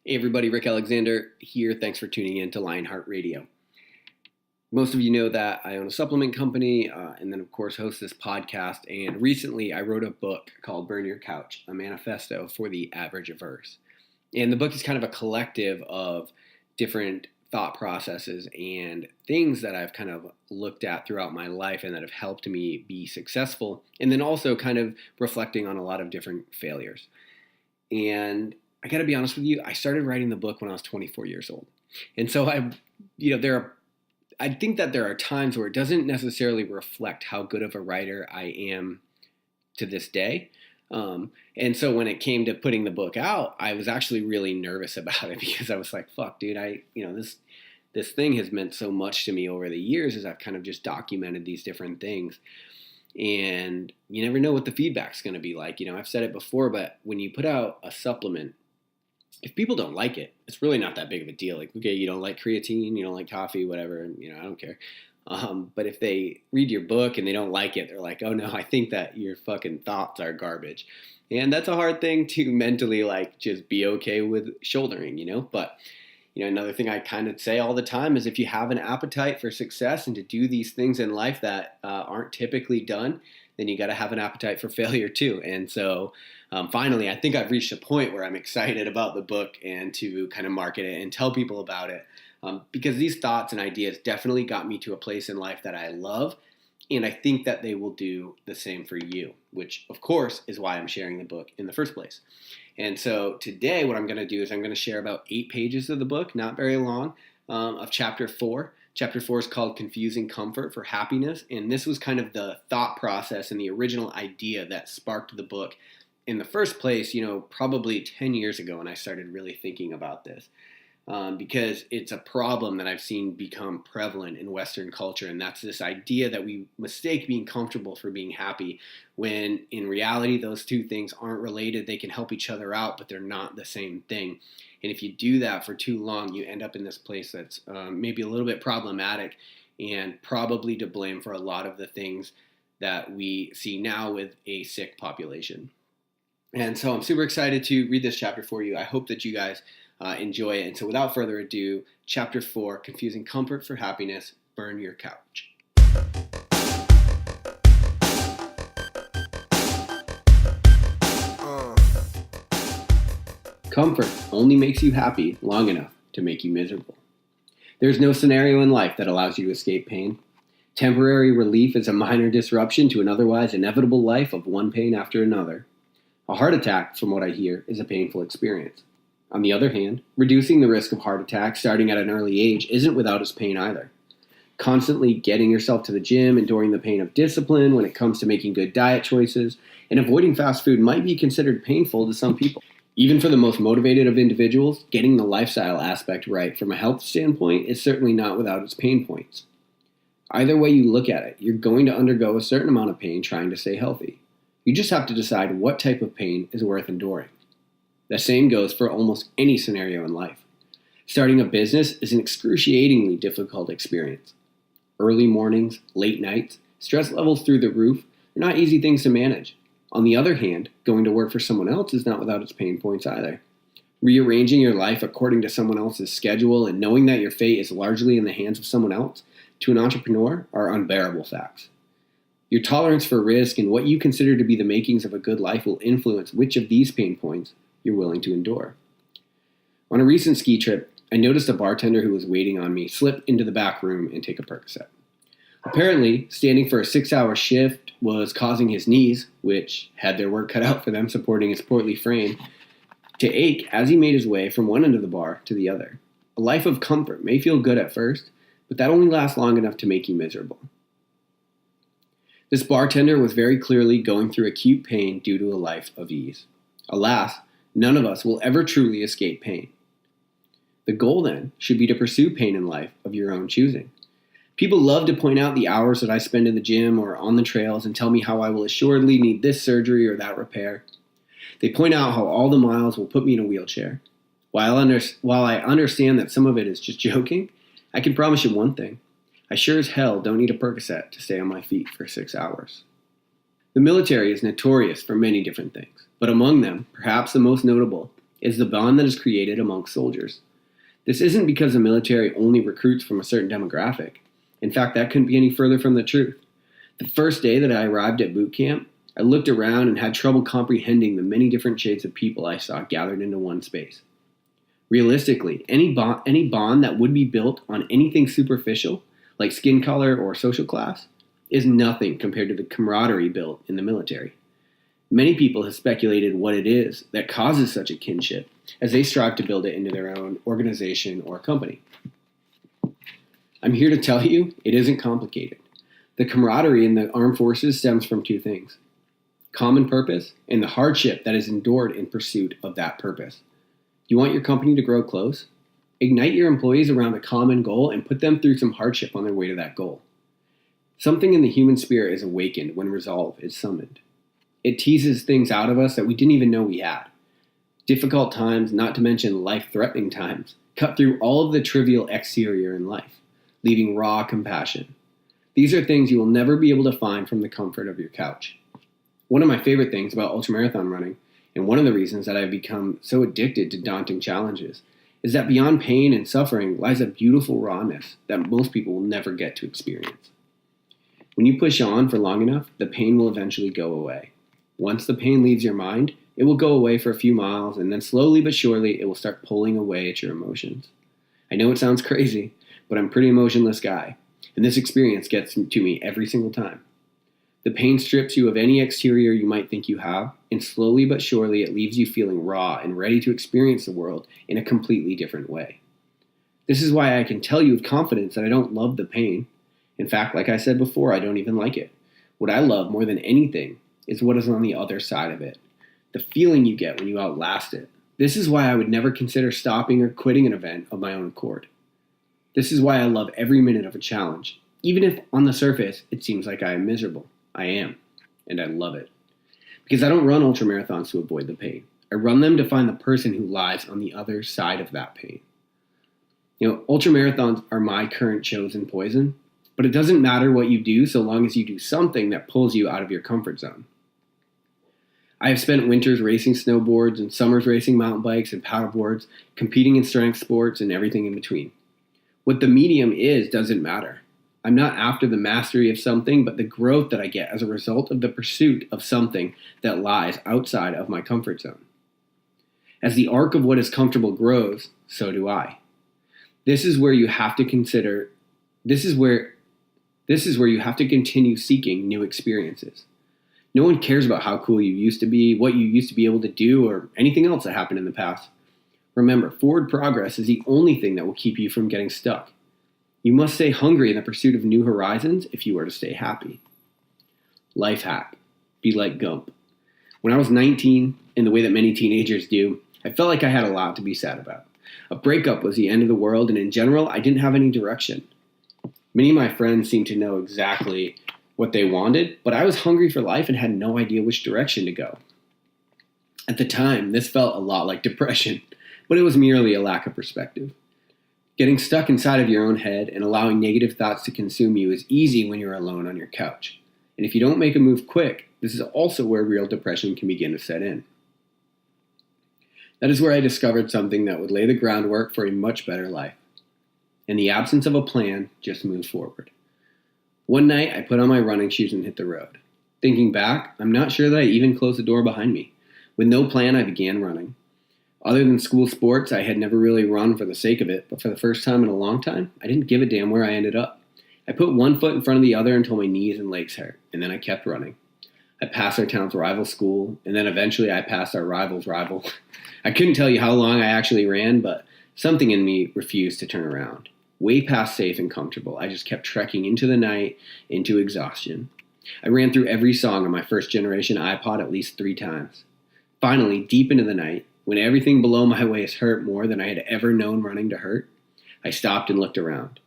Hey everybody, Rick Alexander here. Thanks for tuning in to Lionheart Radio. Most of you know that I own a supplement company and then, of course, host this podcast. And recently I wrote a book called Burn Your Couch, a manifesto for the average averse. And the book is kind of a collective of different thought processes and things that I've kind of looked at throughout my life and that have helped me be successful. And then also kind of reflecting on a lot of different failures. And I got to be honest with you, I started writing the book when I was 24 years old. And so I think that there are times where it doesn't necessarily reflect how good of a writer I am to this day. And so when it came to putting the book out, I was actually really nervous about it because I was like, fuck, dude, this thing has meant so much to me over the years as I've kind of just documented these different things. And you never know what the feedback's going to be like. I've said it before, but when you put out a supplement, if people don't like it, it's really not that big of a deal. Like, okay, you don't like creatine, you don't like coffee, whatever, I don't care. But if they read your book and they don't like it, they're like, oh no, I think that your fucking thoughts are garbage. And that's a hard thing to mentally just be okay with shouldering, But, another thing I kind of say all the time is if you have an appetite for success and to do these things in life that aren't typically done, then you got to have an appetite for failure too. And so finally, I think I've reached a point where I'm excited about the book and to kind of market it and tell people about it because these thoughts and ideas definitely got me to a place in life that I love. And I think that they will do the same for you, which of course is why I'm sharing the book in the first place. And so today what I'm going to do is I'm going to share about 8 pages of the book, not very long, of chapter 4. Chapter 4 is called Confusing Comfort for Happiness. And this was kind of the thought process and the original idea that sparked the book in the first place, probably 10 years ago when I started really thinking about this. Because it's a problem that I've seen become prevalent in Western culture, and that's this idea that we mistake being comfortable for being happy, when in reality those two things aren't related. They can help each other out, but they're not the same thing. And if you do that for too long, you end up in this place that's maybe a little bit problematic and probably to blame for a lot of the things that we see now with a sick population. And so I'm super excited to read this chapter for you. I hope that you guys enjoy it. And so without further ado, chapter 4, Confusing Comfort for Happiness, Burn Your Couch. Comfort only makes you happy long enough to make you miserable. There's no scenario in life that allows you to escape pain. Temporary relief is a minor disruption to an otherwise inevitable life of one pain after another. A heart attack, from what I hear, is a painful experience. On the other hand, reducing the risk of heart attack starting at an early age isn't without its pain either. Constantly getting yourself to the gym, enduring the pain of discipline when it comes to making good diet choices, and avoiding fast food might be considered painful to some people. Even for the most motivated of individuals, getting the lifestyle aspect right from a health standpoint is certainly not without its pain points. Either way you look at it, you're going to undergo a certain amount of pain trying to stay healthy. You just have to decide what type of pain is worth enduring. The same goes for almost any scenario in life. Starting a business is an excruciatingly difficult experience. Early mornings, late nights, stress levels through the roof are not easy things to manage. On the other hand, going to work for someone else is not without its pain points either. Rearranging your life according to someone else's schedule and knowing that your fate is largely in the hands of someone else, to an entrepreneur, are unbearable facts. Your tolerance for risk and what you consider to be the makings of a good life will influence which of these pain points you're willing to endure. On a recent ski trip, I noticed a bartender who was waiting on me slip into the back room and take a Percocet. Apparently, standing for a 6-hour shift was causing his knees, which had their work cut out for them supporting his portly frame, to ache as he made his way from one end of the bar to the other. A life of comfort may feel good at first, but that only lasts long enough to make you miserable. This bartender was very clearly going through acute pain due to a life of ease. Alas, none of us will ever truly escape pain. The goal, then, should be to pursue pain in life of your own choosing. People love to point out the hours that I spend in the gym or on the trails and tell me how I will assuredly need this surgery or that repair. They point out how all the miles will put me in a wheelchair. While I understand that some of it is just joking, I can promise you one thing. I sure as hell don't need a Percocet to stay on my feet for 6 hours. The military is notorious for many different things, but among them, perhaps the most notable, is the bond that is created amongst soldiers. This isn't because the military only recruits from a certain demographic. In fact, that couldn't be any further from the truth. The first day that I arrived at boot camp, I looked around and had trouble comprehending the many different shades of people I saw gathered into one space. Realistically, any bond that would be built on anything superficial, like skin color or social class, is nothing compared to the camaraderie built in the military. Many people have speculated what it is that causes such a kinship as they strive to build it into their own organization or company. I'm here to tell you it isn't complicated. The camaraderie in the armed forces stems from two things: common purpose and the hardship that is endured in pursuit of that purpose. You want your company to grow close? Ignite your employees around a common goal and put them through some hardship on their way to that goal. Something in the human spirit is awakened when resolve is summoned. It teases things out of us that we didn't even know we had. Difficult times, not to mention life-threatening times, cut through all of the trivial exterior in life, leaving raw compassion. These are things you will never be able to find from the comfort of your couch. One of my favorite things about ultramarathon running, and one of the reasons that I've become so addicted to daunting challenges, is that beyond pain and suffering lies a beautiful rawness that most people will never get to experience. When you push on for long enough, the pain will eventually go away. Once the pain leaves your mind, it will go away for a few miles, and then slowly but surely it will start pulling away at your emotions. I know it sounds crazy, but I'm a pretty emotionless guy, and this experience gets to me every single time. The pain strips you of any exterior you might think you have, and slowly but surely it leaves you feeling raw and ready to experience the world in a completely different way. This is why I can tell you with confidence that I don't love the pain. In fact, like I said before, I don't even like it. What I love more than anything is what is on the other side of it. The feeling you get when you outlast it. This is why I would never consider stopping or quitting an event of my own accord. This is why I love every minute of a challenge. Even if on the surface it seems like I am miserable, I am, and I love it. Because I don't run ultramarathons to avoid the pain. I run them to find the person who lies on the other side of that pain. Ultramarathons are my current chosen poison, but it doesn't matter what you do so long as you do something that pulls you out of your comfort zone. I have spent winters racing snowboards and summers racing mountain bikes and paddleboards, competing in strength sports and everything in between. What the medium is doesn't matter. I'm not after the mastery of something, but the growth that I get as a result of the pursuit of something that lies outside of my comfort zone. As the arc of what is comfortable grows, so do I. This is where you have to continue seeking new experiences. No one cares about how cool you used to be, what you used to be able to do, or anything else that happened in the past. Remember, forward progress is the only thing that will keep you from getting stuck. You must stay hungry in the pursuit of new horizons if you are to stay happy. Life hack. Be like Gump. When I was 19, in the way that many teenagers do, I felt like I had a lot to be sad about. A breakup was the end of the world, and in general, I didn't have any direction. Many of my friends seemed to know exactly what they wanted, but I was hungry for life and had no idea which direction to go. At the time, this felt a lot like depression, but it was merely a lack of perspective. Getting stuck inside of your own head and allowing negative thoughts to consume you is easy when you're alone on your couch. And if you don't make a move quick, this is also where real depression can begin to set in. That is where I discovered something that would lay the groundwork for a much better life. In the absence of a plan, just move forward. One night, I put on my running shoes and hit the road. Thinking back, I'm not sure that I even closed the door behind me. With no plan, I began running. Other than school sports, I had never really run for the sake of it, but for the first time in a long time, I didn't give a damn where I ended up. I put one foot in front of the other until my knees and legs hurt, and then I kept running. I passed our town's rival school, and then eventually I passed our rival's rival. I couldn't tell you how long I actually ran, but something in me refused to turn around. Way past safe and comfortable, I just kept trekking into the night, into exhaustion. I ran through every song on my first generation iPod at least 3 times. Finally, deep into the night, when everything below my waist hurt more than I had ever known running to hurt, I stopped and looked around.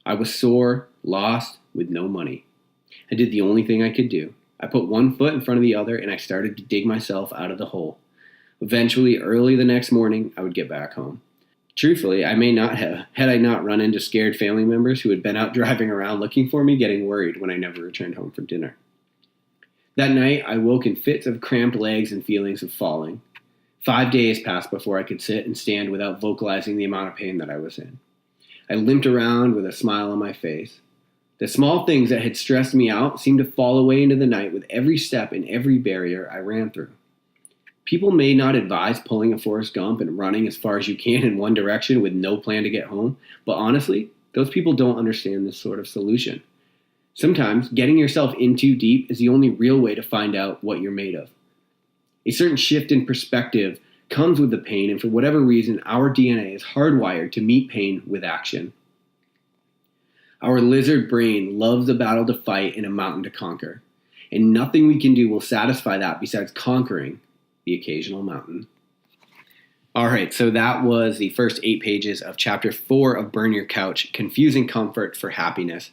I was sore, lost, with no money. I did the only thing I could do. I put one foot in front of the other and I started to dig myself out of the hole. Eventually, early the next morning, I would get back home. Truthfully, I may not have, had I not run into scared family members who had been out driving around looking for me, getting worried when I never returned home for dinner. That night, I woke in fits of cramped legs and feelings of falling. 5 days passed before I could sit and stand without vocalizing the amount of pain that I was in. I limped around with a smile on my face. The small things that had stressed me out seemed to fall away into the night with every step and every barrier I ran through. People may not advise pulling a Forrest Gump and running as far as you can in one direction with no plan to get home, but honestly, those people don't understand this sort of solution. Sometimes getting yourself in too deep is the only real way to find out what you're made of. A certain shift in perspective comes with the pain, and for whatever reason, our DNA is hardwired to meet pain with action. Our lizard brain loves a battle to fight and a mountain to conquer, and nothing we can do will satisfy that besides conquering the occasional mountain. All right, so that was the first 8 pages of Chapter 4 of Burn Your Couch, Confusing Comfort for Happiness.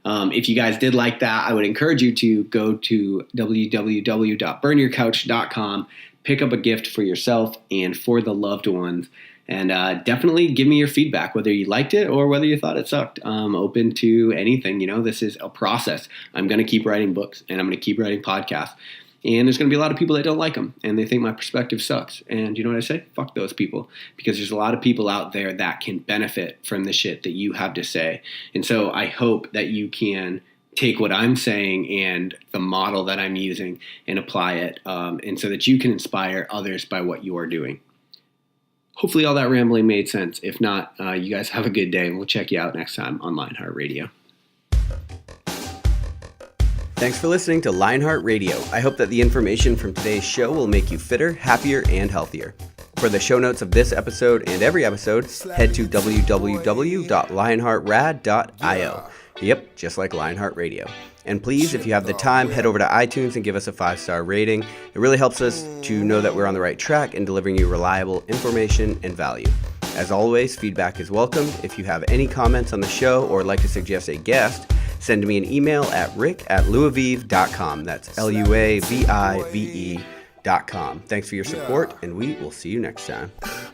If you guys did like that, I would encourage you to go to www.burnyourcouch.com, pick up a gift for yourself and for the loved ones, and definitely give me your feedback, whether you liked it or whether you thought it sucked. I'm open to anything. This is a process. I'm going to keep writing books, and I'm going to keep writing podcasts. And there's going to be a lot of people that don't like them, and they think my perspective sucks. And you know what I say? Fuck those people. Because there's a lot of people out there that can benefit from the shit that you have to say. And so I hope that you can take what I'm saying and the model that I'm using and apply it, and so that you can inspire others by what you are doing. Hopefully all that rambling made sense. If not, you guys have a good day, and we'll check you out next time on Lionheart Radio. Thanks for listening to Lionheart Radio. I hope that the information from today's show will make you fitter, happier, and healthier. For the show notes of this episode and every episode, head to www.lionheartrad.io. Yep, just like Lionheart Radio. And please, if you have the time, head over to iTunes and give us a 5-star rating. It really helps us to know that we're on the right track in delivering you reliable information and value. As always, feedback is welcome. If you have any comments on the show or like to suggest a guest, send me an email at rick@luavive.com. That's LUAVIVE.com. Thanks for your support, and we will see you next time.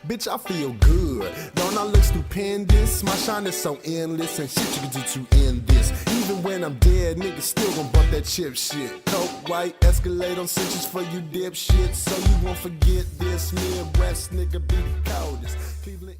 Bitch, I feel good. Don't I look stupendous? My shine is so endless, and shit you can do to end this. Even when I'm dead, niggas still gon' bump that chip shit. Coke, white, Escalade on cinches for you dipshit. So you won't forget this. Midwest nigga be the coldest. Cleveland